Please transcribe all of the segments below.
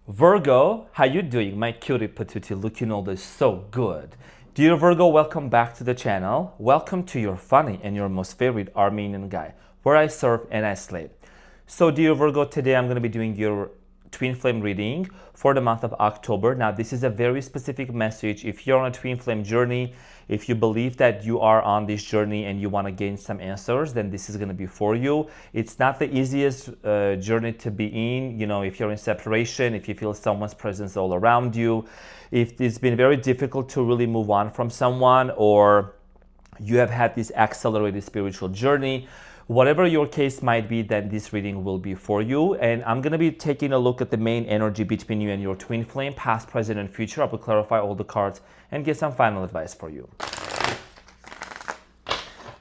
Virgo, how you doing? My cutie patootie looking all this so good. Dear Virgo, welcome back to the channel. Welcome to your funny and your most favorite Armenian guy, where I serve and I slay. So dear Virgo, today I'm going to be doing your twin flame reading for the month of October. Now this is a very specific message. If you're on a twin flame journey, if you believe that you are on this journey and you want to gain some answers, then this is going to be for you. It's not the easiest journey to be in. You know, if you're in separation, if you feel someone's presence all around you, if it's been very difficult to really move on from someone, or you have had this accelerated spiritual journey, whatever your case might be, then this reading will be for you. And I'm going to be taking a look at the main energy between you and your twin flame, past, present, and future. I will clarify all the cards and get some final advice for you.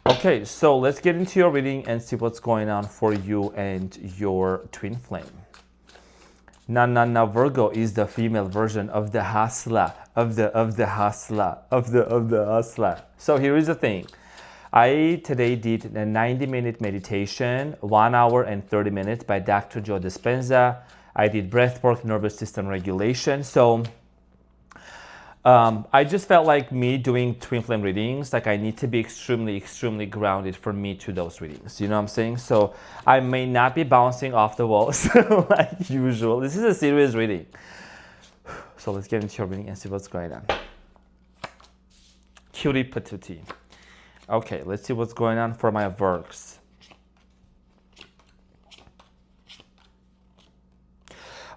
Okay, so let's get into your reading and see what's going on for you and your twin flame. Now, Virgo is the female version of the hustler, of the hustler. So here is the thing. I today did a 90-minute meditation, 1 hour and 30 minutes by Dr. Joe Dispenza. I did breathwork, nervous system regulation. So I just felt like me doing twin flame readings, like I need to be extremely grounded for me to those readings. You know what I'm saying? So I may not be bouncing off the walls like usual. This is a serious reading. So let's get into your reading and see what's going on. Cutie patootie. Okay, let's see what's going on for my Virgs.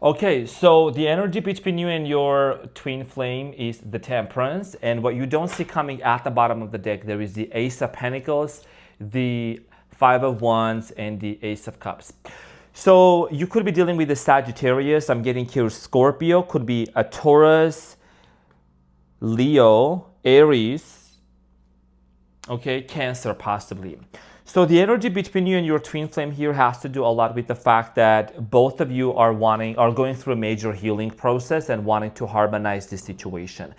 Okay, so the energy between you and your twin flame is the Temperance, and what you don't see coming at the bottom of the deck, there is the Ace of Pentacles, the Five of Wands, and the Ace of Cups. So you could be dealing with the Sagittarius. I'm getting here Scorpio, could be a Taurus, Leo, Aries, okay, Cancer possibly. So the energy between you and your twin flame here has to do a lot with the fact that both of you are going through a major healing process and wanting to harmonize this situation.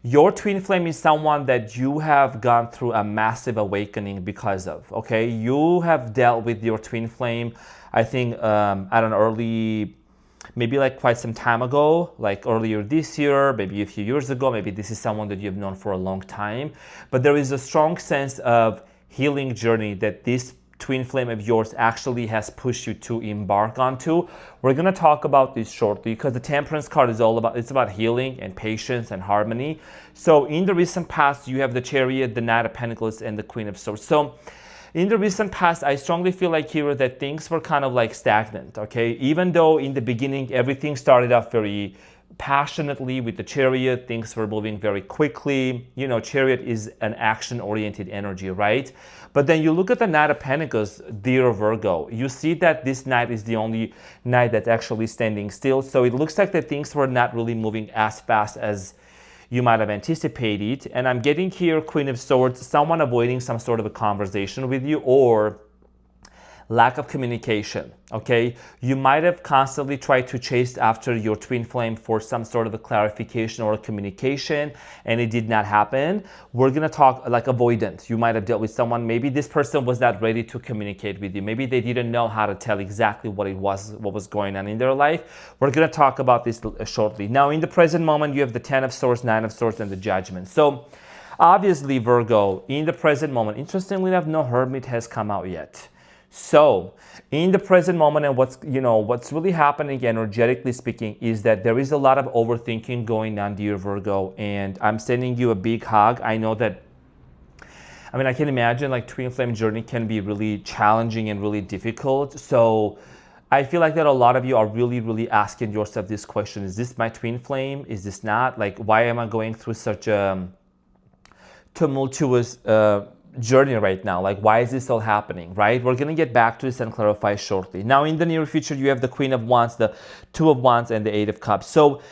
Your twin flame is someone that you have gone through a massive awakening because of, okay? You have dealt with your twin flame, I think, at an early, maybe like quite some time ago, like earlier this year, maybe a few years ago, maybe this is someone that you've known for a long time. But there is a strong sense of healing journey that this twin flame of yours actually has pushed you to embark onto. We're going to talk about this shortly because the Temperance card is it's about healing and patience and harmony. So in the recent past, you have the Chariot, the Knight of Pentacles, and the Queen of Swords. So in the recent past, I strongly feel like here that things were kind of like stagnant, okay? Even though in the beginning, everything started off very passionately with the Chariot, things were moving very quickly. You know, Chariot is an action-oriented energy, right? But then you look at the Knight of Pentacles, dear Virgo, you see that this Knight is the only Knight that's actually standing still. So it looks like that things were not really moving as fast as you might have anticipated. And I'm getting here Queen of Swords, someone avoiding some sort of a conversation with you, or lack of communication, okay? You might have constantly tried to chase after your twin flame for some sort of a clarification or a communication, and it did not happen. We're gonna talk like avoidant. You might have dealt with someone, maybe this person was not ready to communicate with you. Maybe they didn't know how to tell exactly what was going on in their life. We're gonna talk about this shortly. Now, in the present moment, you have the 10 of Swords, 9 of Swords, and the Judgment. So, obviously, Virgo, in the present moment, interestingly enough, no Hermit has come out yet. So in the present moment, and what's really happening energetically speaking is that there is a lot of overthinking going on, dear Virgo, and I'm sending you a big hug. I know that, I can imagine like twin flame journey can be really challenging and really difficult. So I feel like that a lot of you are really asking yourself this question: is this my twin flame? Is this not? Like, why am I going through such a tumultuous journey right now? Like, why is this all happening, right? We're gonna get back to this and clarify shortly. Now, in the near future, you have the Queen of Wands, the Two of Wands, and the Eight of Cups. So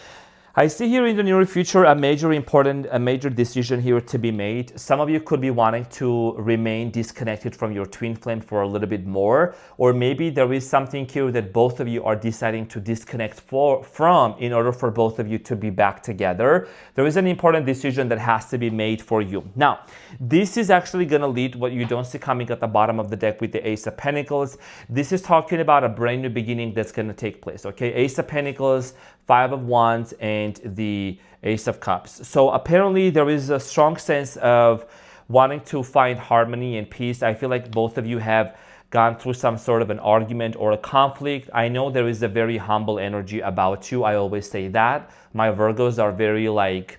I see here in the near future a major decision here to be made. Some of you could be wanting to remain disconnected from your twin flame for a little bit more, or maybe there is something here that both of you are deciding to disconnect from in order for both of you to be back together. There is an important decision that has to be made for you. Now, this is actually going to lead what you don't see coming at the bottom of the deck with the Ace of Pentacles. This is talking about a brand new beginning that's going to take place, okay? Ace of Pentacles, Five of Wands, and the Ace of Cups. So apparently there is a strong sense of wanting to find harmony and peace. I feel like both of you have gone through some sort of an argument or a conflict. I know there is a very humble energy about you. I always say that. My Virgos are very like,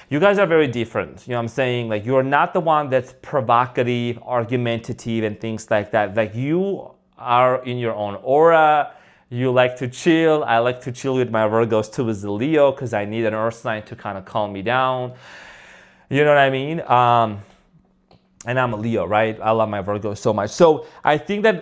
you guys are very different. You know what I'm saying? Like, you're not the one that's provocative, argumentative, and things like that. Like, you are in your own aura. You like to chill. I like to chill with my Virgos too as a Leo because I need an earth sign to kind of calm me down. You know what I mean? And I'm a Leo, right? I love my Virgos so much. So I think that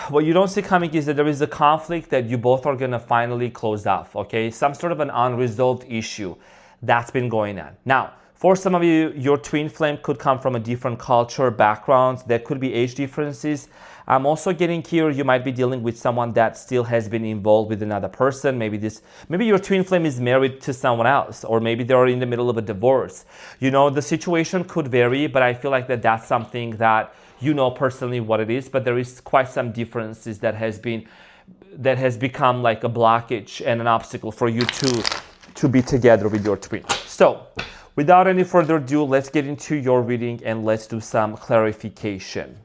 what you don't see coming is that there is a conflict that you both are going to finally close off, okay? Some sort of an unresolved issue that's been going on. Now, for some of you, your twin flame could come from a different culture, background. There could be age differences. I'm also getting here, you might be dealing with someone that still has been involved with another person. Maybe your twin flame is married to someone else, or maybe they're in the middle of a divorce. You know, the situation could vary, but I feel like that's something that you know personally what it is, but there is quite some differences that has become like a blockage and an obstacle for you to be together with your twin. So, without any further ado, let's get into your reading and let's do some clarification.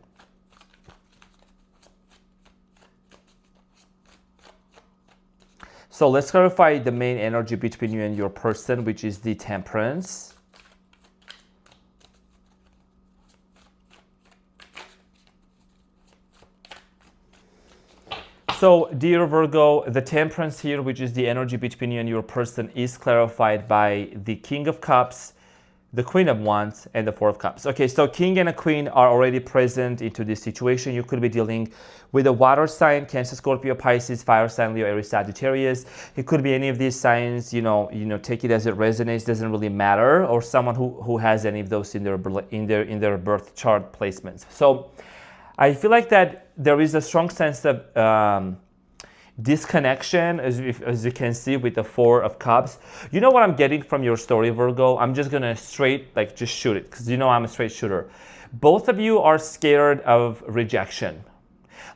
So let's clarify the main energy between you and your person, which is the Temperance. So, dear Virgo, the Temperance here, which is the energy between you and your person, is clarified by the King of Cups, the Queen of Wands, and the Four of Cups. Okay, so King and a Queen are already present into this situation. You could be dealing with a water sign, Cancer, Scorpio, Pisces, fire sign, Leo, Aries, Sagittarius. It could be any of these signs, you know, take it as it resonates, doesn't really matter, or someone who has any of those in their birth chart placements. So I feel like that there is a strong sense of disconnection, as you can see with the Four of Cups. You know what I'm getting from your story, Virgo? I'm just gonna just shoot it, because you know I'm a straight shooter. Both of you are scared of rejection.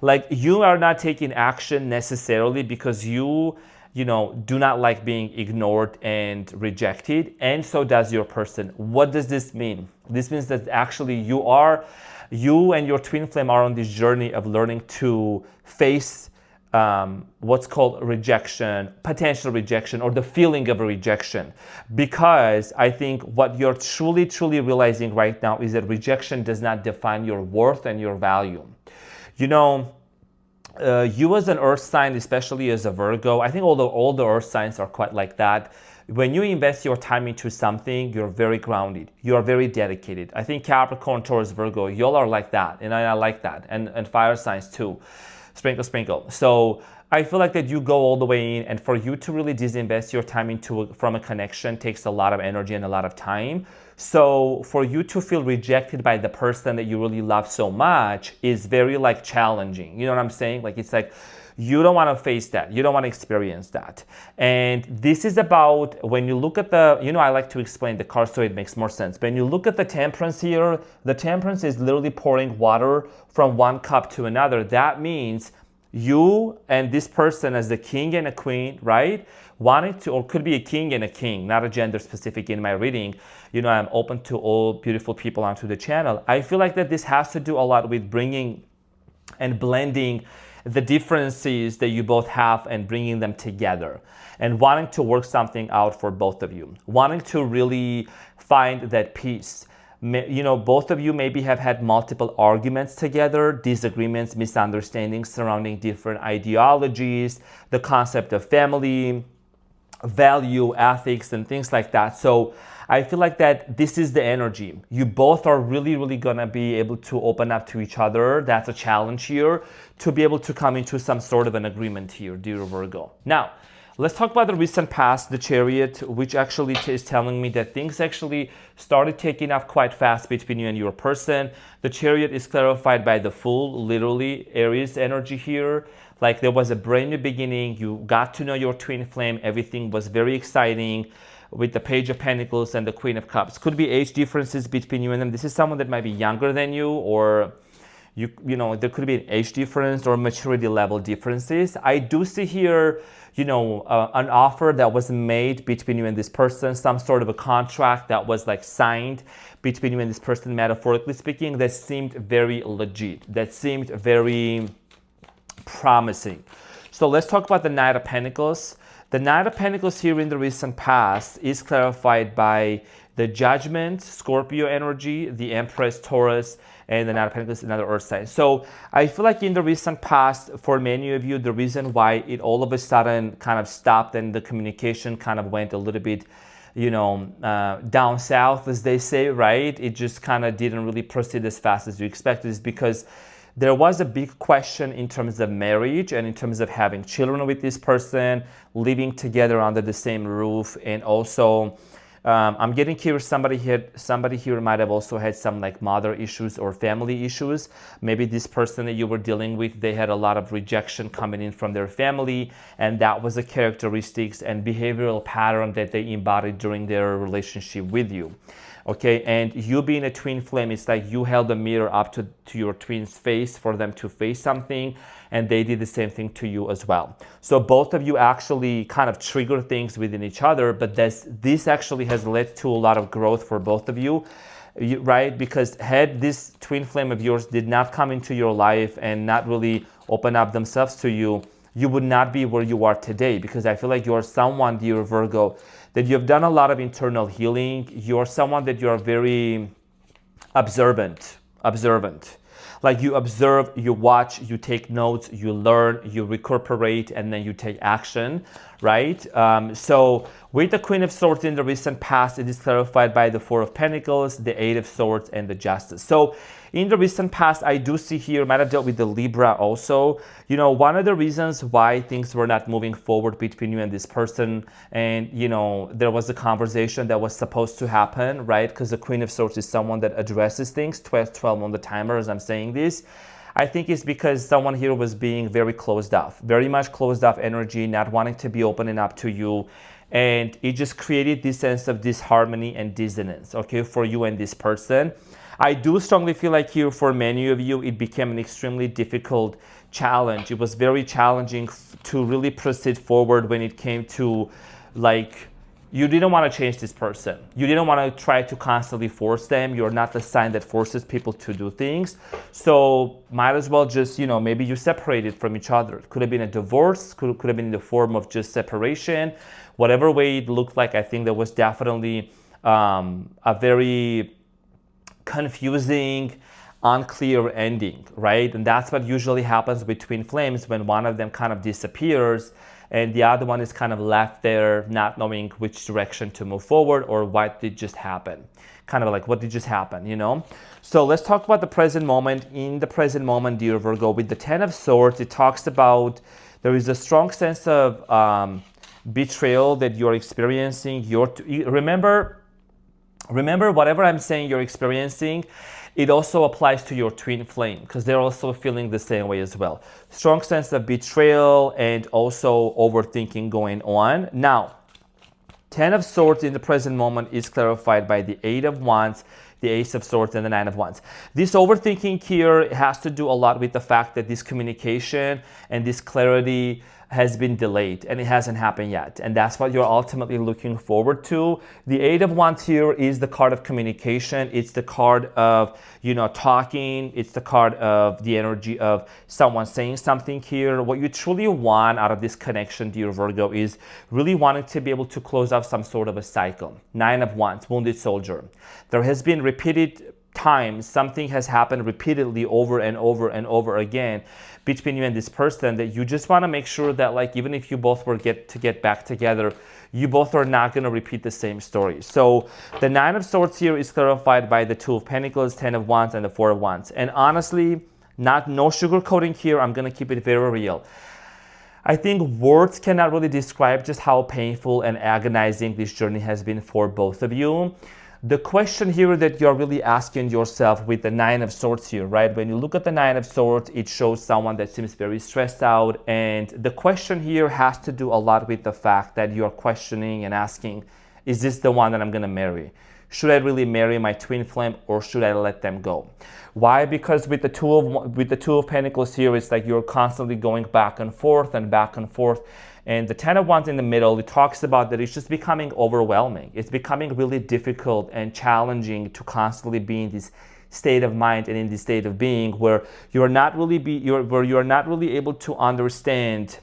Like, you are not taking action necessarily because you do not like being ignored and rejected, and so does your person. What does this mean? This means that actually you and your twin flame are on this journey of learning to face what's called rejection, potential rejection, or the feeling of a rejection. Because I think what you're truly, truly realizing right now is that rejection does not define your worth and your value. You know, you as an earth sign, especially as a Virgo, I think all the earth signs are quite like that. When you invest your time into something, you're very grounded. You are very dedicated. I think Capricorn, Taurus, Virgo, y'all are like that. And I like that. And fire signs too. Sprinkle, sprinkle. So I feel like that you go all the way in, and for you to really disinvest your time from a connection takes a lot of energy and a lot of time. So for you to feel rejected by the person that you really love so much is very challenging. You know what I'm saying? It's like you don't want to face that. You don't want to experience that. And this is about, when you look at I like to explain the card so it makes more sense. When you look at the Temperance here, the Temperance is literally pouring water from one cup to another. That means you and this person as the king and a queen, right? Wanting to, or could be a king and a king, not a gender specific in my reading. I'm open to all beautiful people onto the channel. I feel like that this has to do a lot with bringing and blending the differences that you both have and bringing them together and wanting to work something out for both of you, wanting to really find that peace. Both of you maybe have had multiple arguments together, disagreements, misunderstandings surrounding different ideologies, the concept of family, value, ethics, and things like that. So I feel like that this is the energy. You both are really, really gonna be able to open up to each other. That's a challenge here, to be able to come into some sort of an agreement here, dear Virgo. Now, let's talk about the recent past, the Chariot, which actually is telling me that things actually started taking off quite fast between you and your person. The Chariot is clarified by the Fool, literally Aries energy here. Like, there was a brand new beginning. You got to know your twin flame. Everything was very exciting with the Page of Pentacles and the Queen of Cups. Could be age differences between you and them. This is someone that might be younger than you, or you know, there could be an age difference or maturity level differences. I do see here, you know, an offer that was made between you and this person, some sort of a contract that was like signed between you and this person, metaphorically speaking, that seemed very legit, that seemed very promising. So let's talk about the Knight of Pentacles. The Knight of Pentacles here in the recent past is clarified by the Judgment, Scorpio energy, the Empress, Taurus, and the Knight of Pentacles, another earth sign. So I feel like in the recent past, for many of you, the reason why it all of a sudden kind of stopped and the communication kind of went a little bit, you know, down south, as they say, right? It just kind of didn't really proceed as fast as you expected, is because there was a big question in terms of marriage and in terms of having children with this person, living together under the same roof, and also I'm getting curious, somebody here might have also had some like mother issues or family issues. Maybe this person that you were dealing with, they had a lot of rejection coming in from their family, and that was the characteristics and behavioral pattern that they embodied during their relationship with you. Okay, and you being a twin flame, it's like you held a mirror up to your twin's face for them to face something, and they did the same thing to you as well. So both of you actually kind of trigger things within each other, but this actually has led to a lot of growth for both of you, right? Because had this twin flame of yours did not come into your life and not really open up themselves to you, you would not be where you are today, because I feel like you are someone, dear Virgo, that you have done a lot of internal healing. You are someone that you are very observant. Like you observe, you watch, you take notes, you learn, you recuperate, and then you take action, right? So with the Queen of Swords in the recent past, it is clarified by the Four of Pentacles, the Eight of Swords, and the Justice. So in the recent past, I do see here, might have dealt with the Libra also. You know, one of the reasons why things were not moving forward between you and this person, and, you know, there was a conversation that was supposed to happen, right? Because the Queen of Swords is someone that addresses things, 12 on the timer as I'm saying this. I think it's because someone here was being very closed off, very much closed off energy, not wanting to be opening up to you. And it just created this sense of disharmony and dissonance, okay, for you and this person. I do strongly feel like here for many of you, it became an extremely difficult challenge. It was very challenging to really proceed forward when it came to, like, you didn't want to change this person. You didn't want to try to constantly force them. You're not the sign that forces people to do things. So might as well just, you know, maybe you separated from each other. It could have been a divorce, could have been in the form of just separation. Whatever way it looked like, I think there was definitely a very confusing, unclear ending, right? And that's what usually happens between flames when one of them kind of disappears and the other one is kind of left there not knowing which direction to move forward or what did just happen. Kind of like, what did just happen, you know? So let's talk about the present moment. In the present moment, dear Virgo, with the Ten of Swords, it talks about there is a strong sense of betrayal that you're experiencing. Remember, whatever I'm saying you're experiencing, it also applies to your twin flame because they're also feeling the same way as well. Strong sense of betrayal and also overthinking going on. Now, Ten of Swords in the present moment is clarified by the Eight of Wands, the Ace of Swords, and the Nine of Wands. This overthinking here has to do a lot with the fact that this communication and this clarity has been delayed and it hasn't happened yet. And that's what you're ultimately looking forward to. The Eight of Wands here is the card of communication. It's the card of, you know, talking. It's the card of the energy of someone saying something here. What you truly want out of this connection, dear Virgo, is really wanting to be able to close off some sort of a cycle. Nine of Wands, wounded soldier. There has been repeated times, something has happened repeatedly over and over and over again between you and this person that you just want to make sure that, like, even if you both were to get back together, you both are not going to repeat the same story. So the Nine of Swords here is clarified by the Two of Pentacles, Ten of Wands, and the Four of Wands. And honestly, no sugarcoating here. I'm going to keep it very real. I think words cannot really describe just how painful and agonizing this journey has been for both of you. The question here that you're really asking yourself with the Nine of Swords here, right? When you look at the Nine of Swords, it shows someone that seems very stressed out. And the question here has to do a lot with the fact that you're questioning and asking, is this the one that I'm going to marry? Should I really marry my twin flame or should I let them go? Why? Because with the two of Pentacles here, it's like you're constantly going back and forth and back and forth. And the Ten of Wands in the middle, it talks about that it's just becoming overwhelming. It's becoming really difficult and challenging to constantly be in this state of mind and in this state of being where you're not really able to understand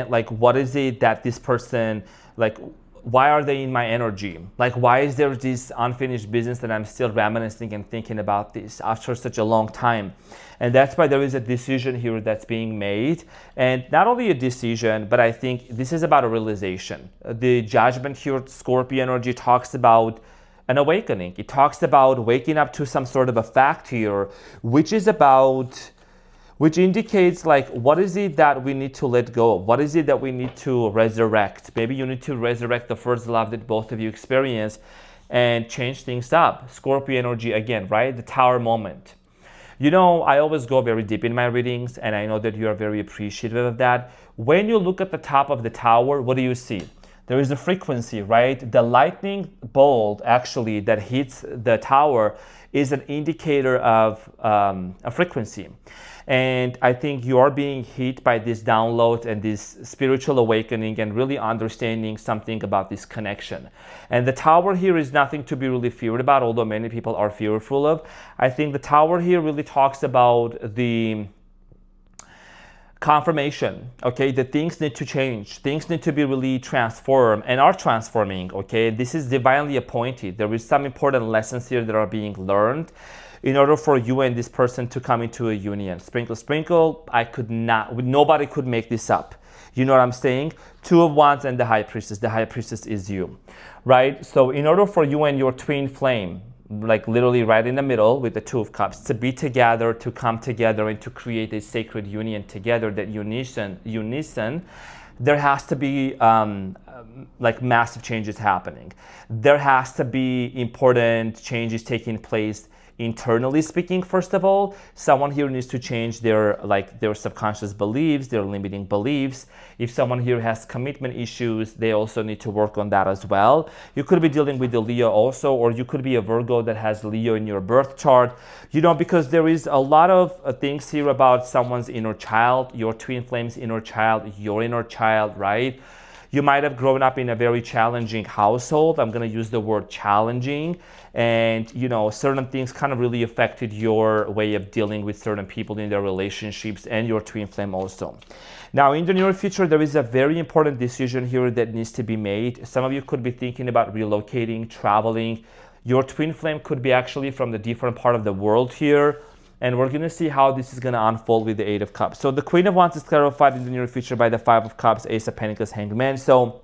like what is it that this person, like why are they in my energy? Like why is there this unfinished business that I'm still reminiscing and thinking about this after such a long time? And that's why there is a decision here that's being made. And not only a decision, but I think this is about a realization. The Judgment here, Scorpio energy, talks about an awakening. It talks about waking up to some sort of a fact here, which indicates like, what is it that we need to let go of? What is it that we need to resurrect? Maybe you need to resurrect the first love that both of you experienced and change things up. Scorpio energy again, right? The Tower moment. You know, I always go very deep in my readings, and I know that you are very appreciative of that. When you look at the top of the tower, what do you see? There is a frequency, right? The lightning bolt actually that hits the tower is an indicator of a frequency. And I think you are being hit by this download and this spiritual awakening and really understanding something about this connection. And the Tower here is nothing to be really feared about, although many people are fearful of. I think the Tower here really talks about the confirmation, okay, that things need to change, things need to be really transformed and are transforming, okay. This is divinely appointed. There is some important lessons here that are being learned in order for you and this person to come into a union. Sprinkle, sprinkle, nobody could make this up. You know what I'm saying? Two of Wands and the High Priestess. The High Priestess is you, right? So in order for you and your twin flame, like literally right in the middle with the Two of Cups, to be together, to come together and to create a sacred union together, that unison, there has to be like massive changes happening. There has to be important changes taking place internally speaking. First of all, someone here needs to change their subconscious beliefs, their limiting beliefs. If someone here has commitment issues, they also need to work on that as well. You could be dealing with the Leo also, or you could be a Virgo that has Leo in your birth chart, you know, because there is a lot of things here about someone's inner child, your twin flame's inner child, your inner child, right? You might have grown up in a very challenging household. I'm going to use the word challenging. And, you know, certain things kind of really affected your way of dealing with certain people in their relationships and your twin flame also. Now, in the near future, there is a very important decision here that needs to be made. Some of you could be thinking about relocating, traveling. Your twin flame could be actually from the different part of the world here. And we're going to see how this is going to unfold with the Eight of Cups. So the Queen of Wands is clarified in the near future by the Five of Cups, Ace of Pentacles, Hanged Man. So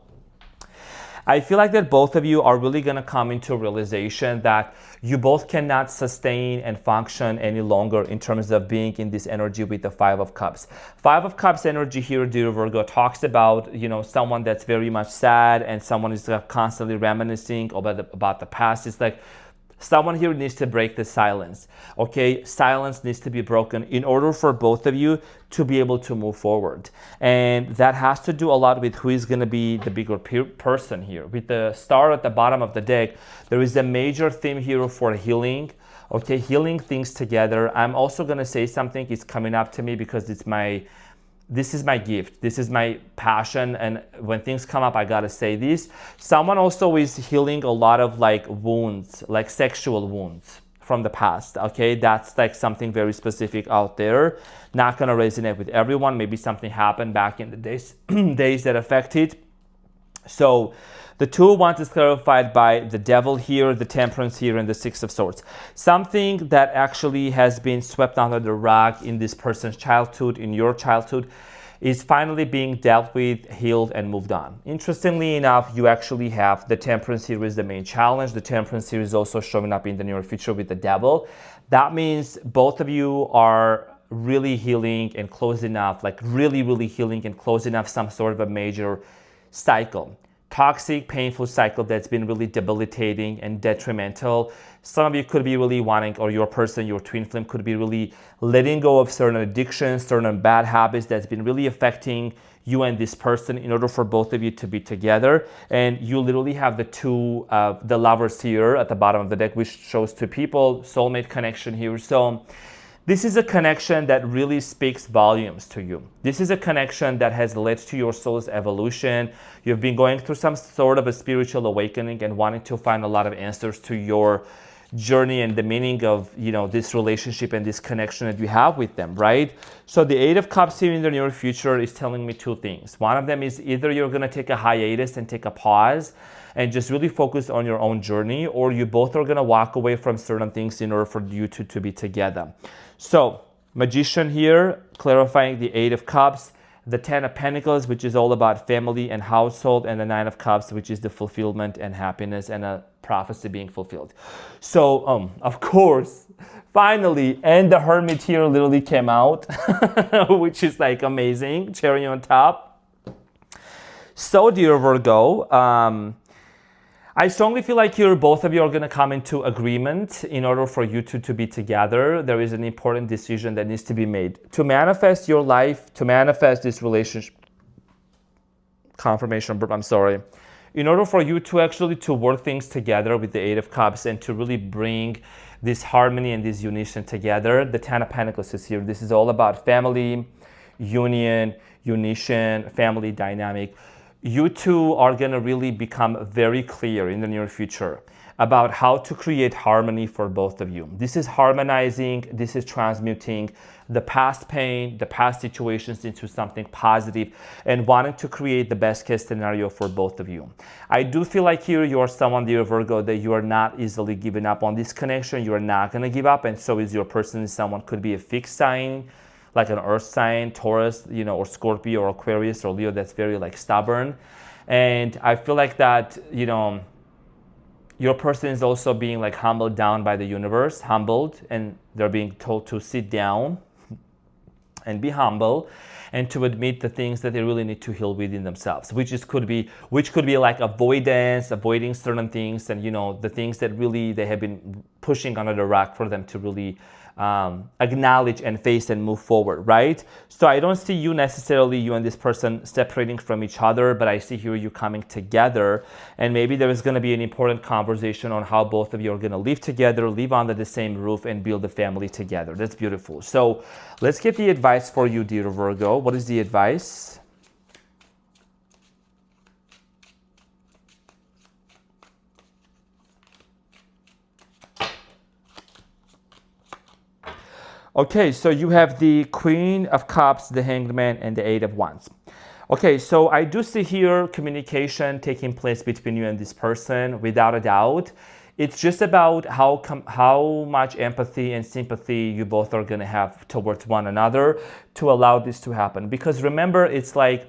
I feel like that both of you are really going to come into a realization that you both cannot sustain and function any longer in terms of being in this energy with the Five of Cups. Five of Cups energy here, dear Virgo, talks about, you know, someone that's very much sad and someone is constantly reminiscing about the past. It's like someone here needs to break the silence, okay? Silence needs to be broken in order for both of you to be able to move forward. And that has to do a lot with who is going to be the bigger person here. With the Star at the bottom of the deck, there is a major theme here for healing, okay? Healing things together. I'm also going to say something. It's coming up to me because this is my gift. This is my passion. And when things come up, I gotta say this. Someone also is healing a lot of like wounds, like sexual wounds from the past, okay? That's like something very specific out there. Not gonna resonate with everyone. Maybe something happened back in the days that affected. So the Two of Wands is clarified by the Devil here, the Temperance here, and the Six of Swords. Something that actually has been swept under the rug in this person's childhood, in your childhood, is finally being dealt with, healed, and moved on. Interestingly enough, you actually have the Temperance here is the main challenge. The Temperance here is also showing up in the near future with the Devil. That means both of you are really healing and closing off, like really healing and closing off some sort of a major cycle. Toxic, painful cycle that's been really debilitating and detrimental. Some of you could be really wanting, or your person, your twin flame, could be really letting go of certain addictions, certain bad habits that's been really affecting you and this person in order for both of you to be together. And you literally have the lovers here at the bottom of the deck, which shows two people, soulmate connection here. So this is a connection that really speaks volumes to you. This is a connection that has led to your soul's evolution. You've been going through some sort of a spiritual awakening and wanting to find a lot of answers to your journey and the meaning of, this relationship and this connection that you have with them, right? So the Eight of Cups here in the near future is telling me two things. One of them is either you're going to take a hiatus and take a pause and just really focus on your own journey, or you both are going to walk away from certain things in order for you two to be together. So Magician here, clarifying the Eight of Cups, the Ten of Pentacles, which is all about family and household, and the Nine of Cups, which is the fulfillment and happiness and a prophecy being fulfilled. So, of course, finally, and the Hermit here literally came out, which is like amazing, cherry on top. So, dear Virgo, I strongly feel like both of you are going to come into agreement in order for you two to be together. There is an important decision that needs to be made. To manifest your life, to manifest this relationship, confirmation, but I'm sorry. In order for you to actually to work things together with the Eight of Cups and to really bring this harmony and this unition together, the Ten of Pentacles is here. This is all about family, union, family dynamic. You two are going to really become very clear in the near future about how to create harmony for both of you. This is harmonizing, this is transmuting the past pain, the past situations into something positive, and wanting to create the best case scenario for both of you. I do feel like here you are someone, dear Virgo, that you are not easily giving up on this connection. You are not going to give up, and so is your person. Someone could be a fixed sign, like an earth sign, Taurus, or Scorpio or Aquarius or Leo, that's very like stubborn. And I feel like that, your person is also being like humbled down by the universe, and they're being told to sit down and be humble and to admit the things that they really need to heal within themselves, which could be like avoiding certain things, and the things that really they have been pushing under the rug for them to really acknowledge and face and move forward, right? So I don't see you and this person separating from each other, but I see here you coming together, and maybe there is going to be an important conversation on how both of you are going to live together, live under the same roof, and build a family together. That's beautiful. So let's get the advice for you, dear Virgo. What is the advice? Okay, so you have the Queen of Cups, the Hanged Man, and the Eight of Wands. Okay, so I do see here communication taking place between you and this person, without a doubt. It's just about how much empathy and sympathy you both are going to have towards one another to allow this to happen. Because remember, it's like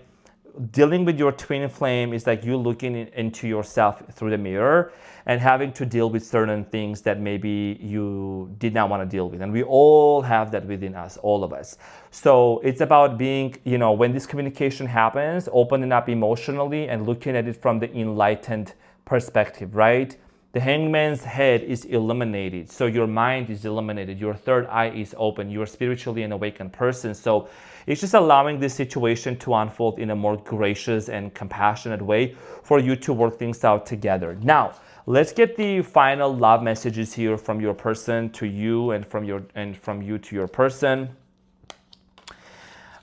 dealing with your twin flame is like you looking into yourself through the mirror and having to deal with certain things that maybe you did not want to deal with. And we all have that within us, all of us. So it's about being, when this communication happens, opening up emotionally and looking at it from the enlightened perspective, right? The Hangman's head is illuminated. So your mind is illuminated. Your third eye is open. You're spiritually an awakened person. So it's just allowing this situation to unfold in a more gracious and compassionate way for you to work things out together. Now, let's get the final love messages here from your person to you, and from you to your person.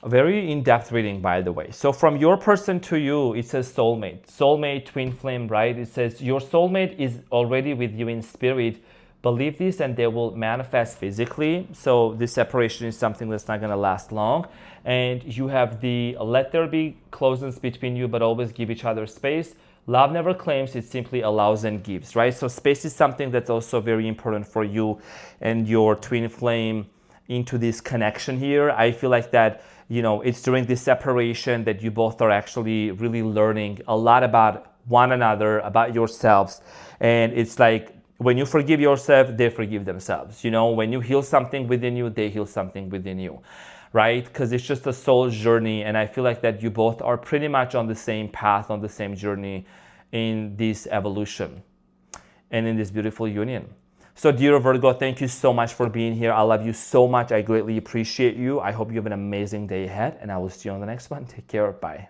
A very in-depth reading, by the way. So from your person to you, it says soulmate, twin flame, right? It says your soulmate is already with you in spirit. Believe this and they will manifest physically. So this separation is something that's not going to last long. And you have the let there be closeness between you, but always give each other space. Love never claims, it simply allows and gives, right? So space is something that's also very important for you and your twin flame into this connection here. I feel like that, it's during this separation that you both are actually really learning a lot about one another, about yourselves. And it's like when you forgive yourself, they forgive themselves. When you heal something within you, they heal something within you, right? Because it's just a soul journey. And I feel like that you both are pretty much on the same path, on the same journey in this evolution and in this beautiful union. So dear Virgo, thank you so much for being here. I love you so much. I greatly appreciate you. I hope you have an amazing day ahead, and I will see you on the next one. Take care. Bye.